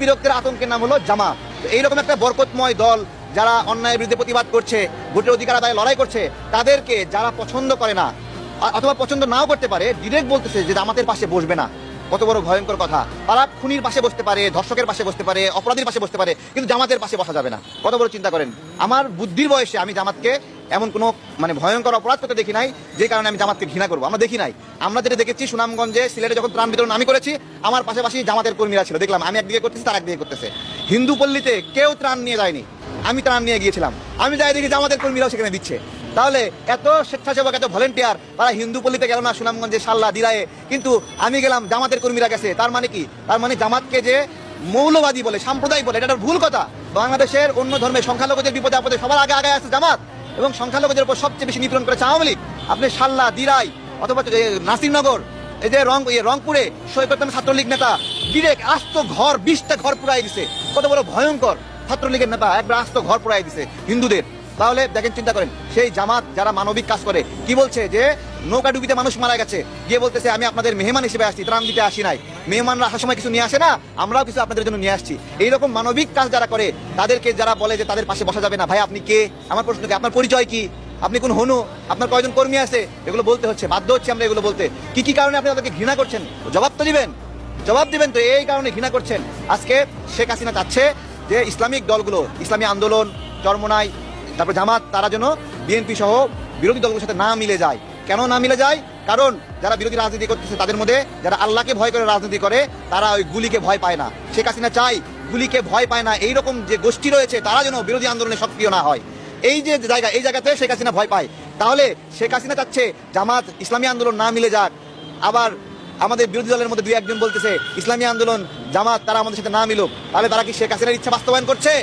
উৎপীড়কদের আতঙ্কের নাম হলো জামাত। এইরকম একটা বরকতময় দল যারা অন্যায়ের বিরুদ্ধে প্রতিবাদ করছে, ভোটের অধিকার আদায়ে লড়াই করছে, তাদেরকে যারা পছন্দ করে না অথবা পছন্দ নাও করতে পারে, ডিরেক্ট বলতেছে যে জামাতের পাশে বসবে না। কত বড় ভয়ঙ্কর কথা! তারা খুনির পাশে বসতে পারে, ধর্ষকের পাশে বসতে পারে, অপরাধীর পাশে বসতে পারে, কিন্তু জামাতের পাশে বসা যাবে না। কত বড় চিন্তা করেন! আমার বুদ্ধির বয়সে আমি জামাতকে এমন কোনো ভয়ঙ্কর অপরাধ করতে দেখি নাই যে কারণে আমি জামাতকে ঘৃণা করবো। আমরা দেখি নাই। আমরা যেটা দেখেছি, সুনামগঞ্জে, সিলেটে যখন ত্রাণ বিতরণ আমি করেছি, আমার পাশাপাশি জামাতের কর্মীরা ছিল, দেখলাম আমি একদিকে করতেছি, তার একদিকে করতেছে। হিন্দু পল্লীতে কেউ ত্রাণ নিয়ে যায়নি, আমি ত্রাণ নিয়ে গিয়েছিলাম। আমি যাই দেখি জামাতের কর্মীরাও সেখানে দিচ্ছে। তাহলে এত স্বেচ্ছাসেবক, এত ভলেন্টিয়ার, তারা হিন্দু পল্লীতে গেল না, সুনামগঞ্জে, সাল্লা, দিরায়ে, কিন্তু আমি গেলাম, জামাতের কর্মীরা গেছে। তার মানে কি? তার মানে জামাতকে যে মৌলবাদী বলে, সাম্প্রদায়িক বলে, এটা ভুল কথা। বাংলাদেশের অন্য ধর্মের সংখ্যালঘুদের বিপদে আপদে সবার আগে আগে আছে জামাত, এবং সংখ্যালঘুদের উপর সবচেয়ে বেশি নিপীড়ন করেছে আওয়ামী লীগ। আপনি সাল্লা, দিরাই অথবা নাসিরনগর, এই যে রংপুরে সৈকত ছাত্রলীগ নেতা ডিরেক্ট আস্ত ঘর, 20টা ঘর পুরাই দিছে। কত বড় ভয়ঙ্কর! ছাত্রলীগের নেতা একবার আস্ত ঘর পুরাই দিছে হিন্দুদের। তাহলে দেখেন, চিন্তা করেন, সেই জামাত যারা মানবিক কাজ করে, কি বলছে যে নৌকা ডুবিতে মানুষ মারা গেছে, গিয়ে বলতেছে আমি আপনাদের মেহমান হিসেবে আসছি, ত্রাণ দিতে আসি নাই। মেহমানরা আসার সময় কিছু নিয়ে আসে না, আমরাও কিছু আপনাদের জন্য নিয়ে আসছি। এইরকম মানবিক কাজ যারা করে, তাদেরকে যারা বলে যে তাদের পাশে বসা যাবে না, ভাই আপনি কে? আমার প্রশ্ন কি, আপনার পরিচয় কি? আপনি কোন হনু? আপনার কয়জন কর্মী আছে? এগুলো বলতে হচ্ছে, বাধ্য হচ্ছে আমরা এগুলো বলতে। কি কি কারণে আপনি তাদেরকে ঘৃণা করছেন? জবাব তো দিবেন, জবাব দিবেন তো। এই কারণে ঘৃণা করছেন। আজকে শেখ হাসিনা চাচ্ছে যে ইসলামিক দলগুলো, ইসলামী আন্দোলন, চরমোনাই, তারপর জামাত, তারা যেন বিএনপি সহ বিরোধী দলগুলোর সাথে না মিলে যায়। কেন না মিলে যায়? কারণ যারা বিরোধী রাজনীতি করতেছে, তাদের মধ্যে যারা আল্লাহকে ভয় করে রাজনীতি করে, তারা ওই গুলিকে ভয় পায় না। শেখ হাসিনা চাই গুলিকে ভয় পায় না এইরকম যে গোষ্ঠী রয়েছে, তারা যেন বিরোধী আন্দোলনে সক্রিয় না হয়। এই যে জায়গা, এই জায়গাতে শেখ হাসিনা ভয় পায়। তাহলে শেখ হাসিনা চাচ্ছে জামাত, ইসলামী আন্দোলন না মিলে যাক। আবার আমাদের বিরোধী দলের মধ্যে 2-1 জন বলতেছে ইসলামী আন্দোলন, জামাত, তারা আমাদের সাথে না মিলুক। তাহলে তারা কি শেখ হাসিনার ইচ্ছা বাস্তবায়ন করছে?